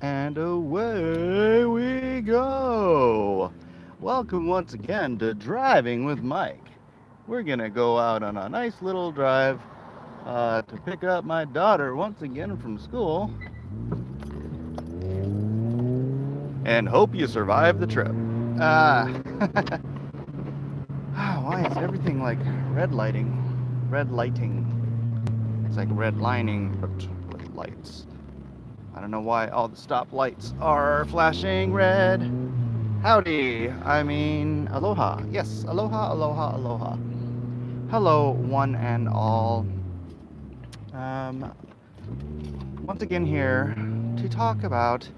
And away we go. Welcome once again to Driving with Mike. We're going to go out on a nice little drive to pick up my daughter once again from school and hope you survive the trip. Uh, why is everything like red lighting? Red lighting. It's like red lining, but with lights. I don't know why all the stop lights are flashing red. Howdy, I mean, aloha. Yes, aloha, aloha, aloha. Hello, one and all. Once again here to talk about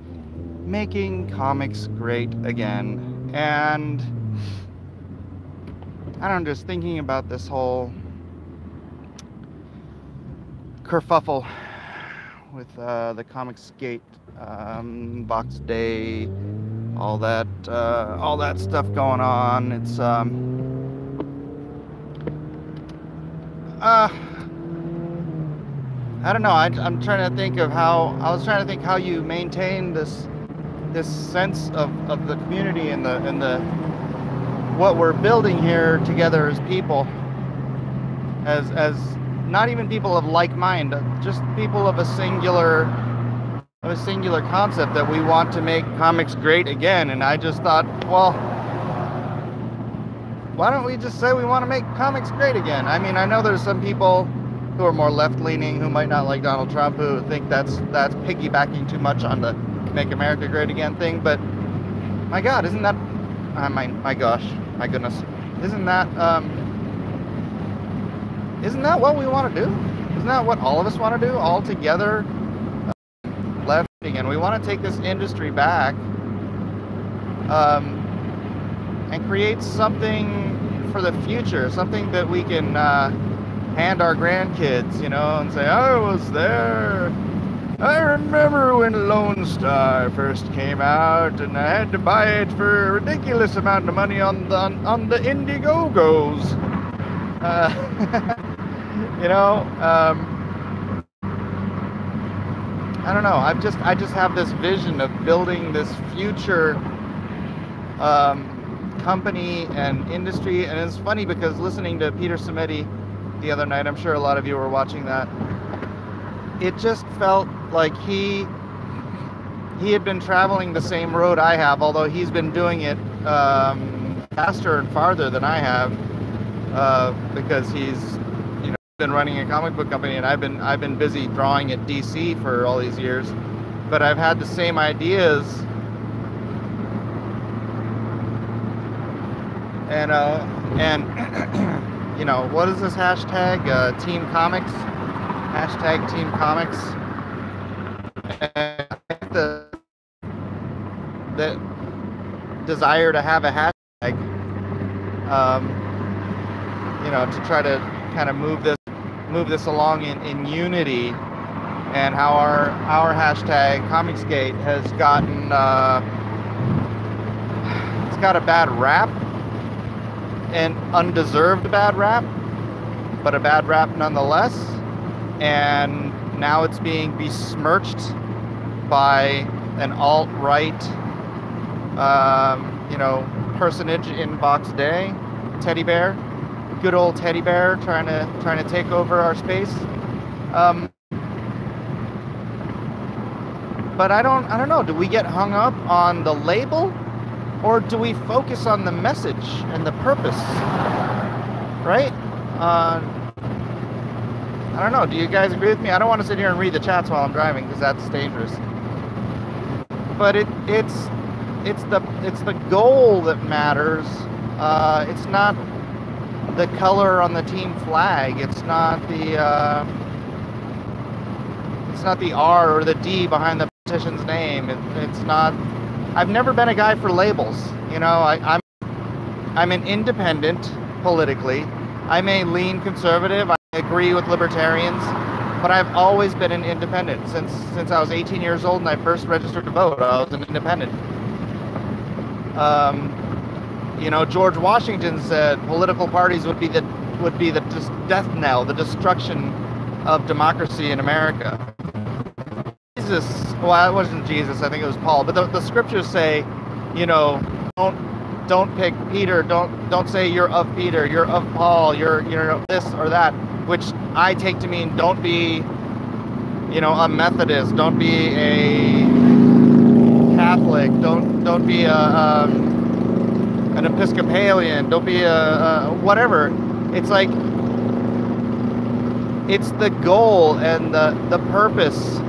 making comics great again. And I don't know, just thinking about this whole kerfuffle with the Comicsgate Box Day, all that stuff going on. It's I don't know. I'm trying to think of how you maintain this sense of the community and the what we're building here together as people, as not even people of like mind, just people of a singular concept that we want to make comics great again. And I just thought, well, why don't we just say we want to make comics great again? I mean, I know there's some people who are more left-leaning who might not like Donald Trump, who think that's piggybacking too much on the Make America Great Again thing. But my God, isn't that my goodness, isn't that what we want to do? Isn't that what all of us want to do, all together, left? And we want to take this industry back and create something for the future, something that we can hand our grandkids, you know, and say, I was there. I remember when Lone Star first came out, and I had to buy it for a ridiculous amount of money on the Indiegogos. You know, I don't know. I just have this vision of building this future company and industry. And it's funny because listening to Peter Samedi the other night, I'm sure a lot of you were watching that, it just felt like he had been traveling the same road I have, although he's been doing it faster and farther than I have, because he's been running a comic book company, and I've been busy drawing at DC for all these years. But I've had the same ideas, and you know, what is this hashtag? Team Comics. Hashtag Team Comics. And the desire to have a hashtag, you know, to try to kind of move this along in unity, and how our hashtag Comicsgate has gotten it's got a bad rap, an undeserved bad rap, but a bad rap nonetheless. And now it's being besmirched by an alt-right you know, personage in Box Day, Teddy Bear, good old Teddy Bear, trying to take over our space. But I don't know, do we get hung up on the label, or do we focus on the message and the purpose, right? I don't know. Do you guys agree with me? I don't want to sit here and read the chats while I'm driving, because that's dangerous. But it's the goal that matters. It's not the color on the team flag. It's not the R or the D behind the petition's name. It's not. I've never been a guy for labels. You know, I'm an independent politically. I may lean conservative. I agree with libertarians, but I've always been an independent since I was 18 years old and I first registered to vote. I was an independent. You know, George Washington said political parties would be the death knell, the destruction of democracy in America. Jesus, well, it wasn't Jesus, I think it was Paul, but the scriptures say, you know, don't pick Peter, don't say you're of Peter, you're of Paul, you're this or that, which I take to mean don't be, you know, a Methodist, don't be a Catholic, don't be an Episcopalian, don't be a whatever. It's like, it's the goal and the purpose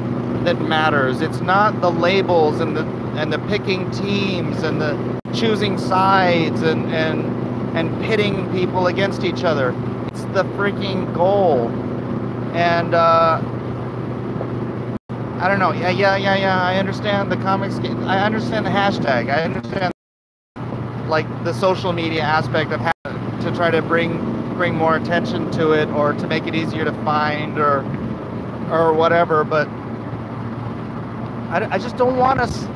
that matters. It's not the labels and the picking teams and the choosing sides and pitting people against each other. It's the freaking goal. And I don't know. Yeah. I understand the comics. I understand the hashtag. I understand like the social media aspect of to try to bring more attention to it, or to make it easier to find, or whatever. But I just don't want us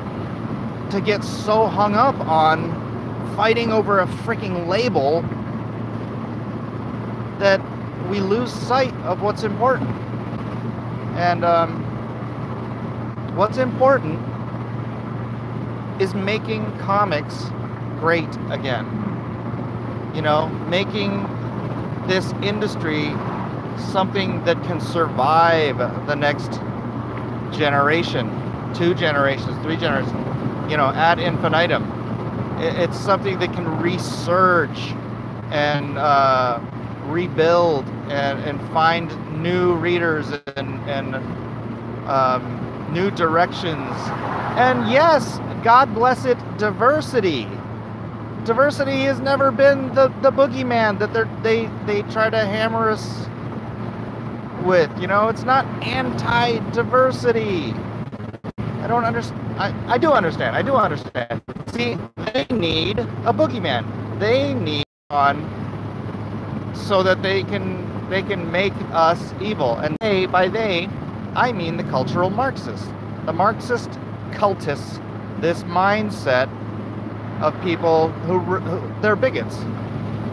to get so hung up on fighting over a freaking label that we lose sight of what's important. And what's important is making comics great again. You know, making this industry something that can survive the next generation, 2 generations, 3 generations, you know, ad infinitum. It's something that can resurge and rebuild and find new readers and new directions. And yes, God bless it, diversity. Diversity has never been the boogeyman that they try to hammer us with. You know, it's not anti-diversity. I don't understand. I do understand. I do understand. See, they need a boogeyman. They need one so that they can make us evil. And by they, I mean the cultural Marxists, the Marxist cultists. This mindset of people who they're bigots,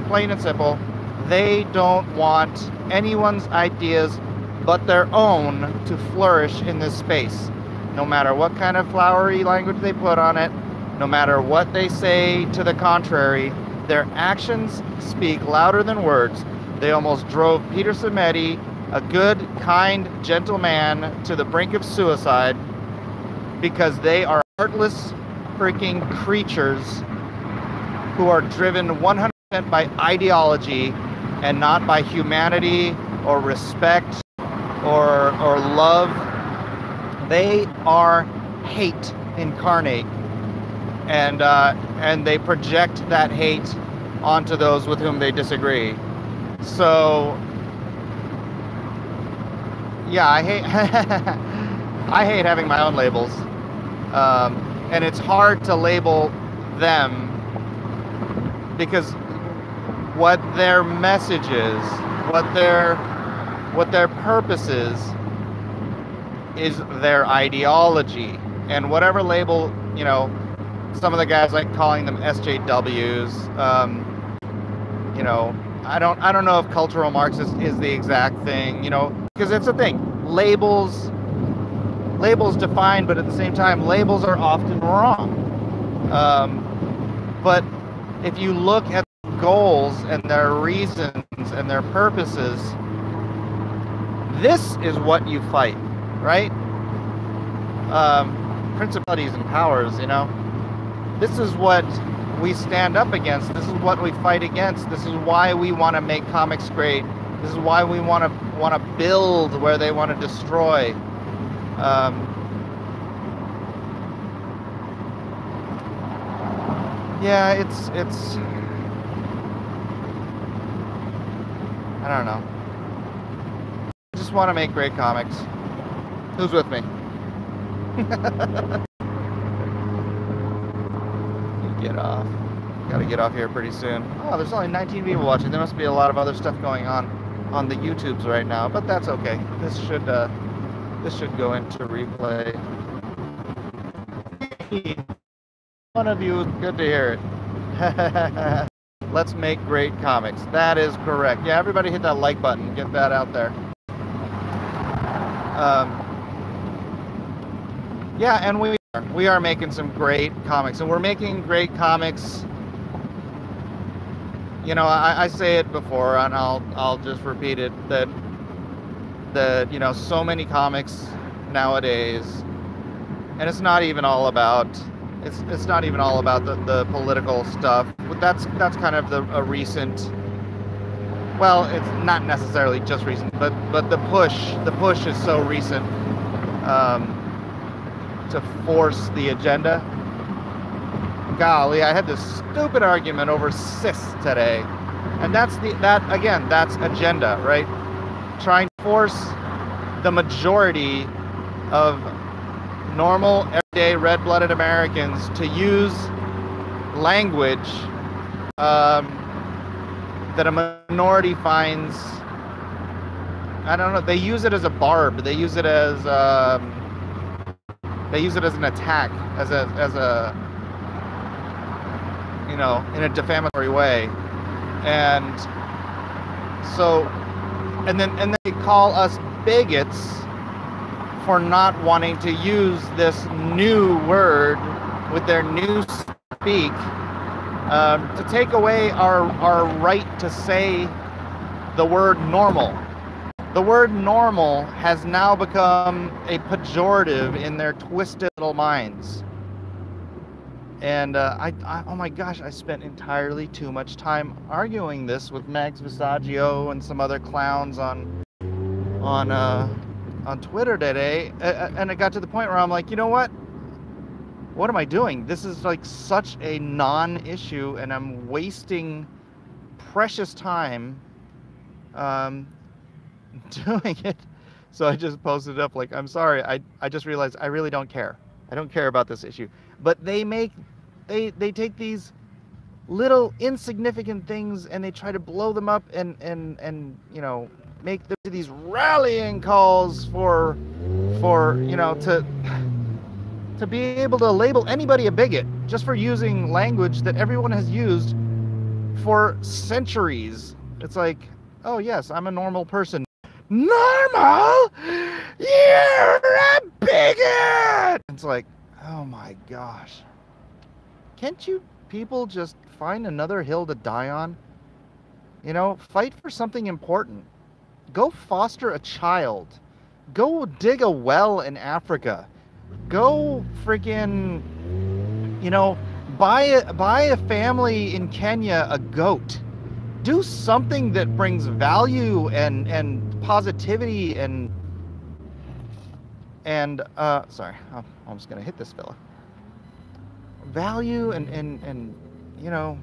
plain and simple. They don't want anyone's ideas but their own to flourish in this space. No matter what kind of flowery language they put on it, no matter what they say to the contrary, their actions speak louder than words. They almost drove Peter Samedi, a good, kind, gentle man, to the brink of suicide because they are heartless freaking creatures who are driven 100% by ideology and not by humanity or respect or love. They are hate incarnate, and they project that hate onto those with whom they disagree. So yeah, I hate I hate having my own labels, and it's hard to label them because what their message is, what their purpose is their ideology. And whatever label, you know, some of the guys like calling them SJWs, you know, I don't know if cultural Marxist is the exact thing, you know, because it's a thing. Labels define, but at the same time, labels are often wrong. But if you look at goals and their reasons and their purposes, this is what you fight, right? Principalities and powers, you know. This is what we stand up against. This is what we fight against. This is why we want to make comics great. This is why we want to build where they want to destroy. Yeah, it's I don't know. I just want to make great comics. Who's with me? Get off. Gotta get off here pretty soon. Oh, there's only 19 people watching. There must be a lot of other stuff going on the YouTubes right now, but that's okay. This should go into replay. One of you, good to hear it. Let's make great comics. That is correct. Yeah, everybody hit that like button. Get that out there. Yeah, and we are making some great comics, and we're making great comics. You know, I say it before, and I'll just repeat it, that you know, so many comics nowadays, and it's not even all about it's not even all about the political stuff. But that's kind of a recent. Well, it's not necessarily just recent, but the push is so recent to force the agenda. Golly, I had this stupid argument over cis today, and that's agenda, right? Trying to force the majority of normal, everyday, red-blooded Americans to use language that a minority finds, I don't know, they use it as a barb, they use it as an attack, as a you know, in a defamatory way. And so, and then they call us bigots for not wanting to use this new word with their new speak, to take away our right to say the word normal. The word normal has now become a pejorative in their twisted little minds. And oh my gosh, I spent entirely too much time arguing this with Max Visaggio and some other clowns on Twitter today, and it got to the point where I'm like, you know what? What am I doing? This is like such a non-issue, and I'm wasting precious time doing it. So I just posted up like, I'm sorry, I just realized I really don't care. I don't care about this issue. But they take these little insignificant things and they try to blow them up and you know, make these rallying calls for you know, to be able to label anybody a bigot just for using language that everyone has used for centuries. It's like, oh yes, I'm a normal person. Normal? You're a bigot! It's like, oh my gosh. Can't you people just find another hill to die on? You know, fight for something important. Go foster a child. Go dig a well in Africa. Go freaking, you know, buy a family in Kenya a goat. Do something that brings value and positivity and sorry, I'm almost gonna hit this fella. Value and you know,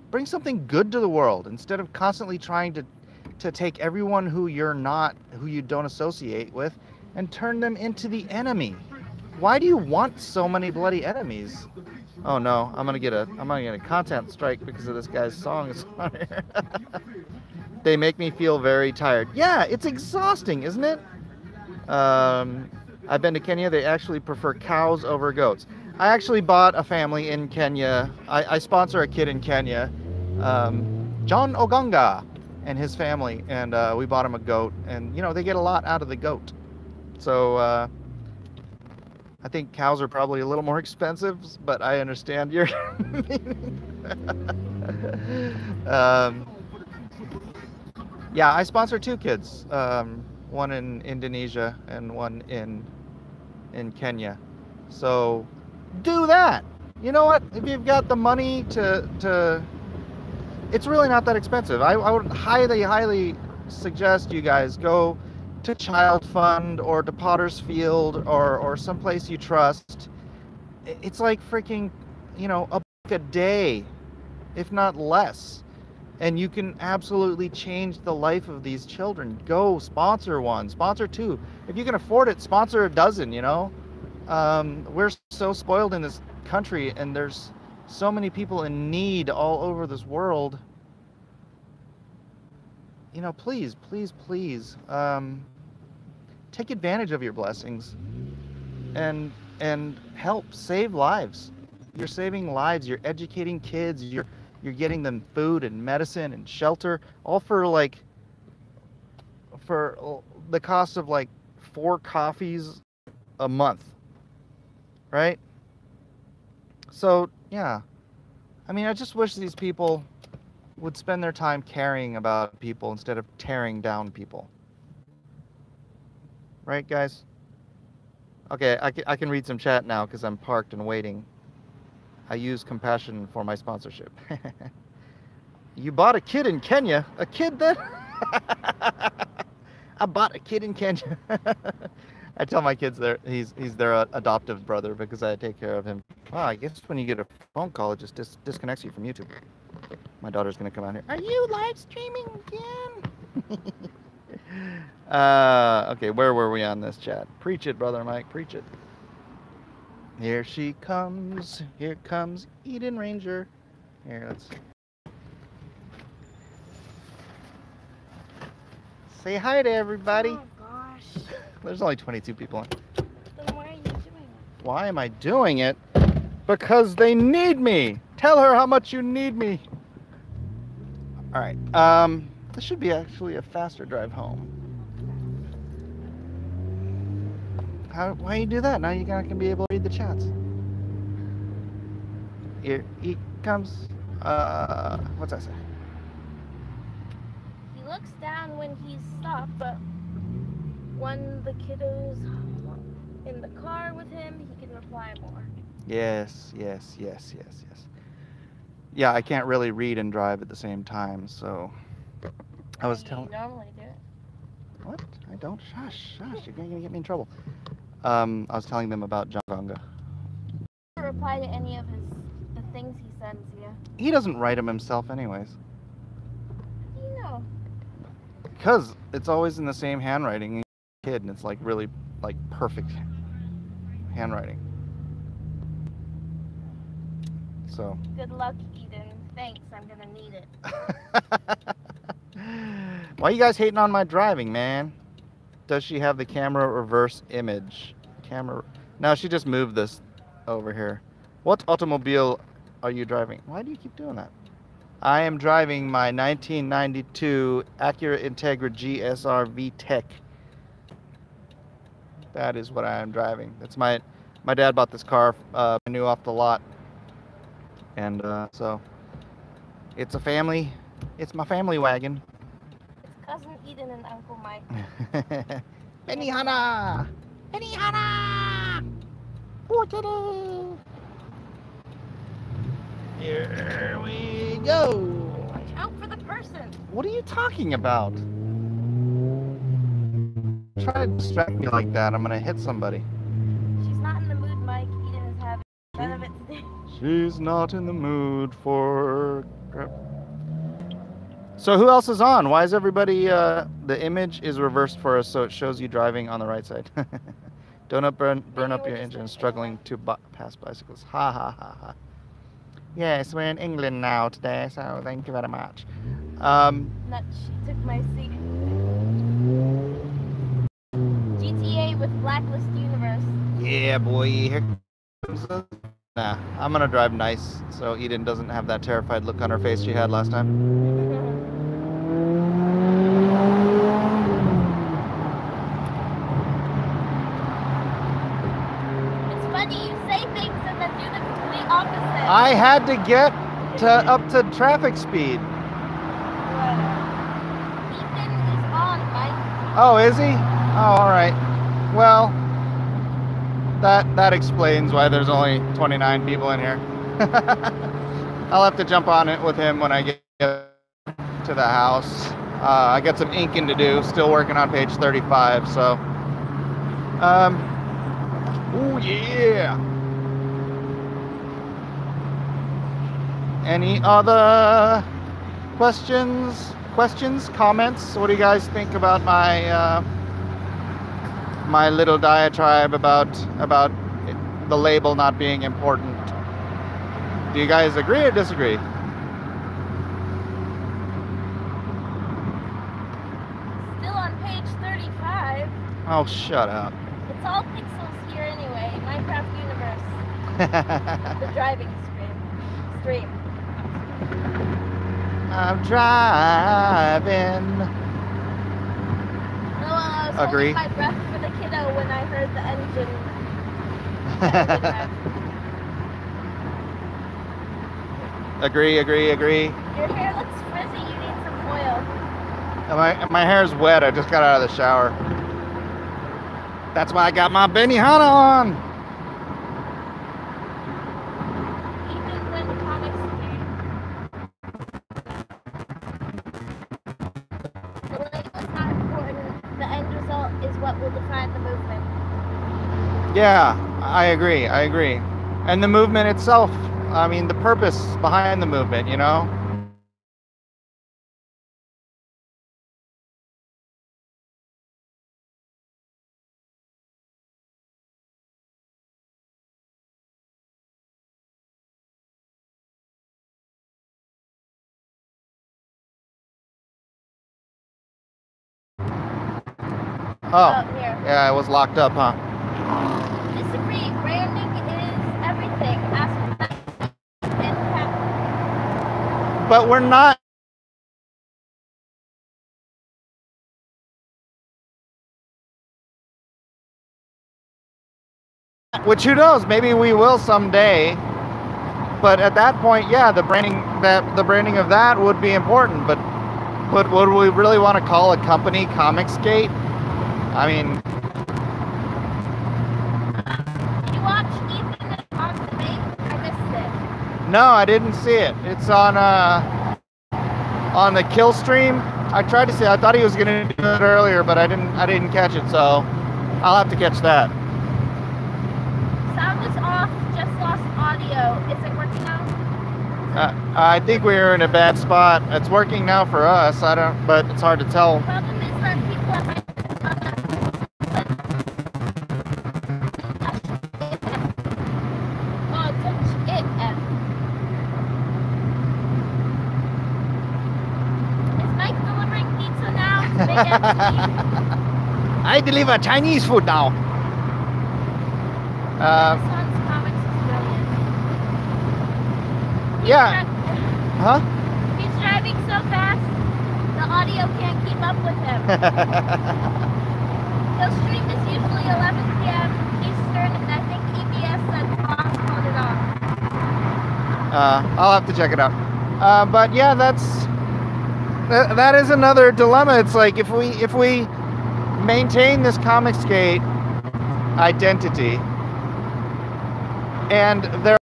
bring something good to the world instead of constantly trying to take everyone who you don't associate with and turn them into the enemy. Why do you want so many bloody enemies? Oh no, I'm gonna get a content strike because of this guy's songs on here. They make me feel very tired. Yeah, it's exhausting, isn't it? I've been to Kenya. They actually prefer cows over goats. I actually bought a family in Kenya. I sponsor a kid in Kenya, John Oganga and his family, and we bought him a goat, and you know, they get a lot out of the goat. So I think cows are probably a little more expensive, but I understand your yeah, I sponsor 2 kids, one in Indonesia and one in Kenya. So do that. You know what? If you've got the money to it's really not that expensive. I would highly suggest you guys go to Child Fund or to Potter's Field or someplace you trust. It's like freaking, you know, $1 a day, if not less. And you can absolutely change the life of these children. Go sponsor one, sponsor 2. If you can afford it, sponsor a dozen, you know. We're so spoiled in this country, and there's so many people in need all over this world. You know, please, take advantage of your blessings and help save lives. You're saving lives. You're educating kids. You're getting them food and medicine and shelter, all for the cost of like 4 coffees a month, right? So, yeah. I mean, I just wish these people would spend their time caring about people instead of tearing down people. Right, guys? Okay, I can read some chat now because I'm parked and waiting. I use compassion for my sponsorship. You bought a kid in Kenya? A kid then? I bought a kid in Kenya. I tell my kids he's their adoptive brother because I take care of him. Wow, I guess when you get a phone call, it just disconnects you from YouTube. My daughter's gonna come out here. Are you live streaming again? Okay, where were we on this chat? Preach it, brother Mike, preach it. Here she comes. Here comes Eden Ranger. Here, let's say hi to everybody. Oh gosh. There's only 22 people in. Then why are you doing it? Why am I doing it? Because they need me. Tell her how much you need me. All right. This should be actually a faster drive home. Why you do that? Now you're not gonna be able to read the chats. Here he comes. What's that say? He looks down when he's stopped, but when the kiddo's in the car with him, he can reply more. Yes. Yeah, I can't really read and drive at the same time, so I was telling. You normally do it. What? I don't. Shush. You're gonna get me in trouble. I was telling them about John Gonga. Reply to any of the things he sends you. He doesn't write them himself anyways. How do you know? Because it's always in the same handwriting. He's a kid, and it's like really like perfect handwriting. So. Good luck, Eden. Thanks, I'm gonna need it. Why are you guys hating on my driving, man? Does she have the camera reverse image? No, she just moved this over here. What automobile are you driving? Why do you keep doing that? I am driving my 1992 Acura Integra GSR VTEC. That is what I am driving. That's my dad bought this car new off the lot. And so it's a family. It's my family wagon. It's cousin Eden and Uncle Mike. Benihana! Here we go. Watch out for the person. What are you talking about? Try to distract me like that, I'm gonna hit somebody. She's not in the mood, Mike. Eden is having none of it today. She's not in the mood for... So who else is on? Why is everybody... the image is reversed for us, so it shows you driving on the right side. Don't burn up your engine struggling to pass bicycles. Ha ha ha ha. Yes, we're in England now today, so thank you very much. Nuts, she took my seat. GTA with Blacklist Universe. Yeah, boy. Here comes the... Nah, I'm gonna drive nice, so Eden doesn't have that terrified look on her face she had last time. It's funny, you say things and then do the complete opposite. I had to get up to traffic speed. Ethan is on, Mike. Oh, is he? Oh, all right. Well, that explains why there's only 29 people in here. I'll have to jump on it with him when I get to the house. I got some inking to do. Still working on page 35. So, oh yeah. Any other questions? Comments? What do you guys think about my my little diatribe about the label not being important? Do you guys agree or disagree? Still on page 35. Oh, shut up. It's all pixels here anyway. Minecraft Universe. The driving stream. I'm driving. Hello, was Agree. holding my breath for the kiddo when I heard the engine. Agree. Your hair looks frizzy. You need some oil. My hair's wet. I just got out of the shower. That's why I got my Benihana on. Even when comics came, the label's not important. The end result is what will define the movement. Yeah, I agree. And the movement itself, I mean, the purpose behind the movement, you know? Oh, Here. yeah, it was locked up, huh? Disagree. Branding is everything. Ask and cap. But we're not. Which, who knows, maybe we will someday. But at that point, yeah, the branding of that would be important. But would we really want to call a company Comicsgate? I mean, Did you watch Ethan on debate? I missed it. no, I didn't see it. It's on the kill stream. I tried to see. I thought he was gonna do it earlier, but I didn't catch it. So I'll have to catch that. Sound is off. Just lost audio. Is it working now? I think we're in a bad spot. It's working now for us. But it's hard to tell. The problem is that people are touch it. Is Mike delivering pizza now? Big MC. I deliver Chinese food now. This one's comics is brilliant. Yeah. Huh? He's driving so fast, the audio can't keep up with him. Kill stream is usually 11 p.m. Eastern, and I think EBS said Tom called it off. I'll have to check it out. But yeah, that is another dilemma. It's like if we maintain this Comicsgate identity, and there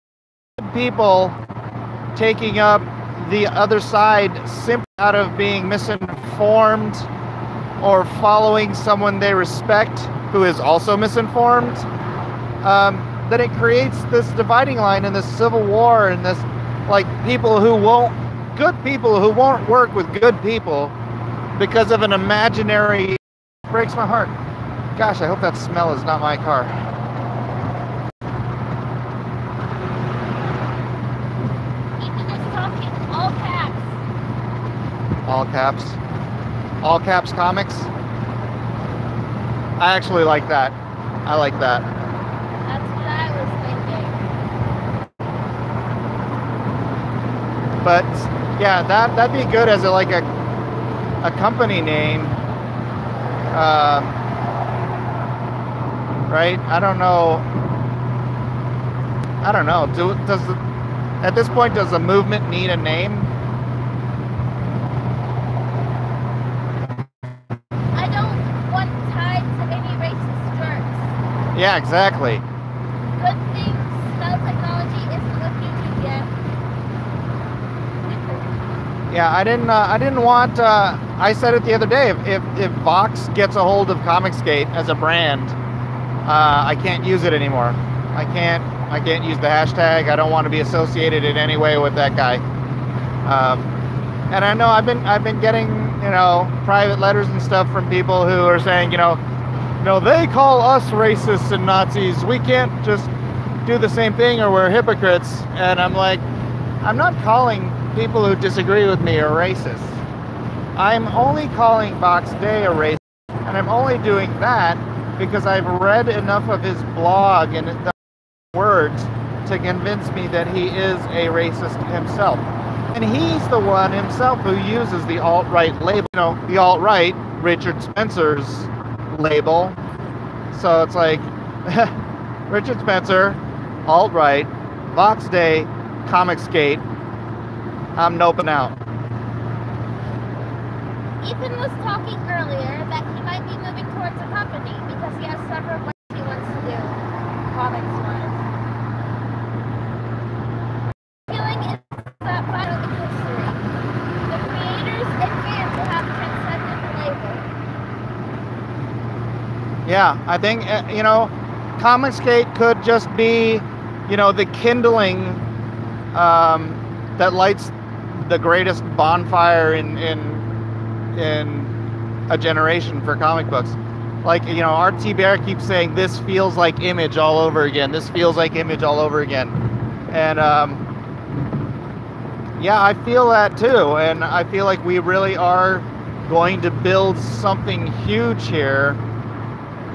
are people taking up the other side simply out of being misinformed or following someone they respect who is also misinformed, then it creates this dividing line and this civil war and this, like, good people who won't work with good people because of an imaginary. It breaks my heart. Gosh, I hope that smell is not my car. All caps comics. I actually like that. I like that. That's what I was thinking. But yeah, that'd be good as a company name. Right? I don't know. At this point, does the movement need a name? Yeah, exactly. Good things, spell technology isn't with YouTube yet. Yeah, I didn't want. I said it the other day. If Vox gets a hold of Comicsgate as a brand, I can't use it anymore. I can't use the hashtag. I don't want to be associated in any way with that guy. And I know I've been getting private letters and stuff from people who are saying they call us racists and Nazis. We can't just do the same thing or we're hypocrites. And I'm like, I'm not calling people who disagree with me are racist. I'm only calling Vox Day a racist. And I'm only doing that because I've read enough of his blog and the words to convince me that he is a racist himself. And he's the one himself who uses the alt-right label. The alt-right, Richard Spencer's label. So it's like Richard Spencer, alt-right, Vox Day, Comicsgate. I'm noping out. Ethan was talking earlier that he might be moving towards a company because he has several ways he wants to do comics-wise. Feeling is that vital in history. The creators and fans will have transcended the label. Yeah, I think, you know, Comicsgate could just be, you know, the kindling that lights the greatest bonfire in a generation for comic books. Like, you know, Art T. Bear keeps saying, this feels like Image all over again. This feels like Image all over again. And yeah, I feel that too. And I feel like we really are going to build something huge here.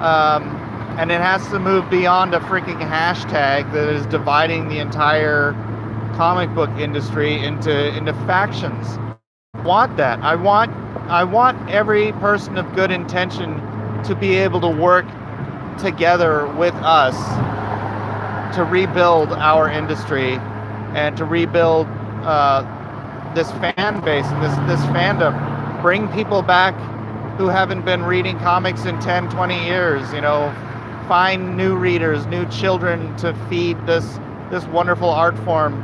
And it has to move beyond a freaking hashtag that is dividing the entire comic book industry into factions. I want that. I want every person of good intention to be able to work together with us to rebuild our industry and to rebuild this fan base and this fandom. Bring people back who haven't been reading comics in 10, 20 years, you know, find new readers, new children to feed this wonderful art form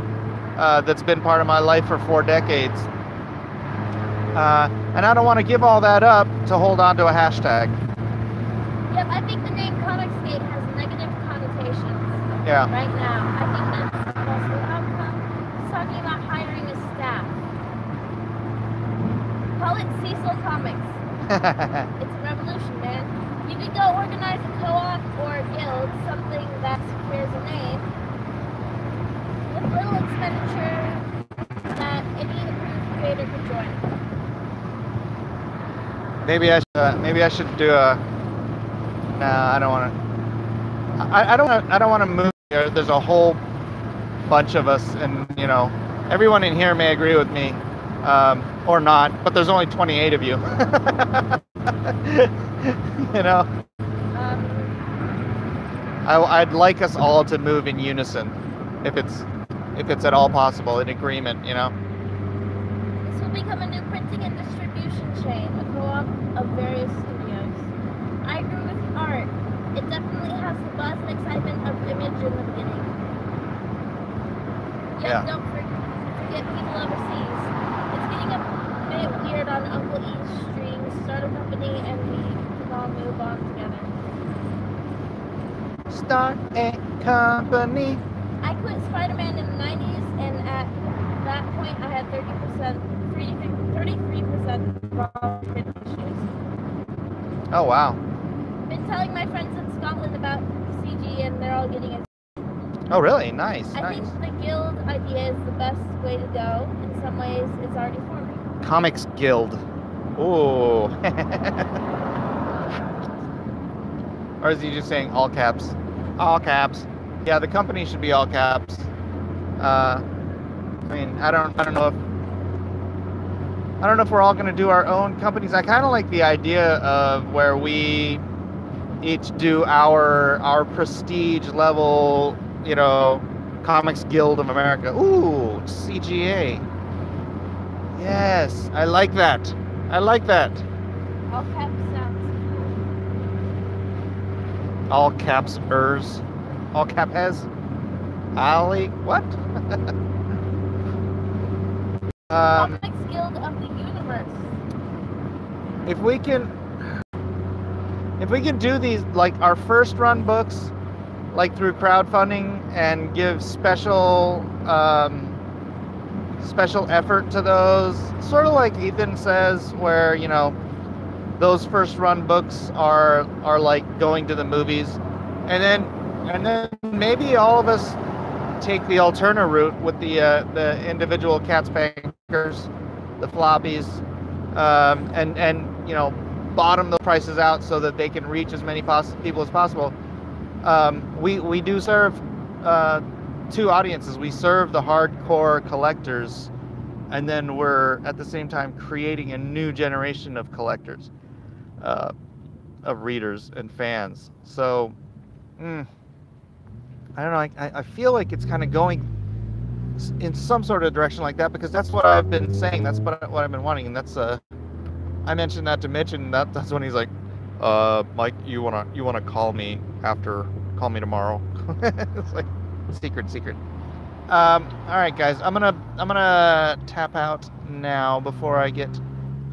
that's been part of my life for 4 decades. And I don't want to give all that up to hold on to a hashtag. Yep, I think the name Comicsgate has negative connotations. Yeah. Right now. I think that's also the outcome. It's talking about hiring a staff. Call it Cecil Comics. It's a revolution, man. You could go organize a co-op or a guild, something that secures a name, with little expenditure that any approved creator could join. Maybe I should do a. No, I don't want to. I don't want to move here. There's a whole bunch of us, and you know, everyone in here may agree with me, or not. But there's only 28 of you. You know. I'd like us all to move in unison, if it's at all possible, in agreement. You know. This will become a new printing and distribution chain, a co-op of various studios. I agree with Art. It definitely has the buzz and excitement of Image in the beginning. Yeah. Don't forget people overseas. It's getting a bit weird on Uncle E's stream. Start a company and we can all move on together. Start a company. I quit Spider-Man in the 90s, and at that point I had 33% raw print issues. Oh wow. Been telling my friends in Scotland about CG, and they're all getting it. Oh really? Nice. I think the guild idea is the best way to go. In some ways, it's already forming. Comics Guild. Ooh. Or is he just saying all caps? All caps. Yeah, the company should be all caps. I mean, I don't know if we're all going to do our own companies. I kind of like the idea of where we each do our prestige level, you know, Comics Guild of America. Ooh, CGA. Yes, I like that. I like that. All caps sounds. All caps-ers. All cap-hez. Ali, what? Comics Guild of the Universe. If we can do these, like our first run books, like through crowdfunding, and give special effort to those, sort of like Ethan says, where, you know, those first run books are like going to the movies, and then maybe all of us take the alternate route with the individual Cats Bankers, the floppies, and you know, bottom the prices out so that they can reach as many people as possible. We do serve 2 audiences. We serve the hardcore collectors, and then we're at the same time creating a new generation of collectors. of readers and fans. So, I don't know. I feel like it's kind of going in some sort of direction like that, because that's what I've been saying. That's what I've been wanting, and that's I mentioned that to Mitch, and that's when he's like, Mike, you wanna call me tomorrow. It's like secret. All right, guys, I'm gonna tap out now before I get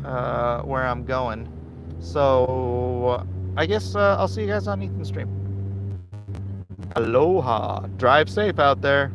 where I'm going. So I guess I'll see you guys on Ethan's stream. Aloha. Drive safe out there.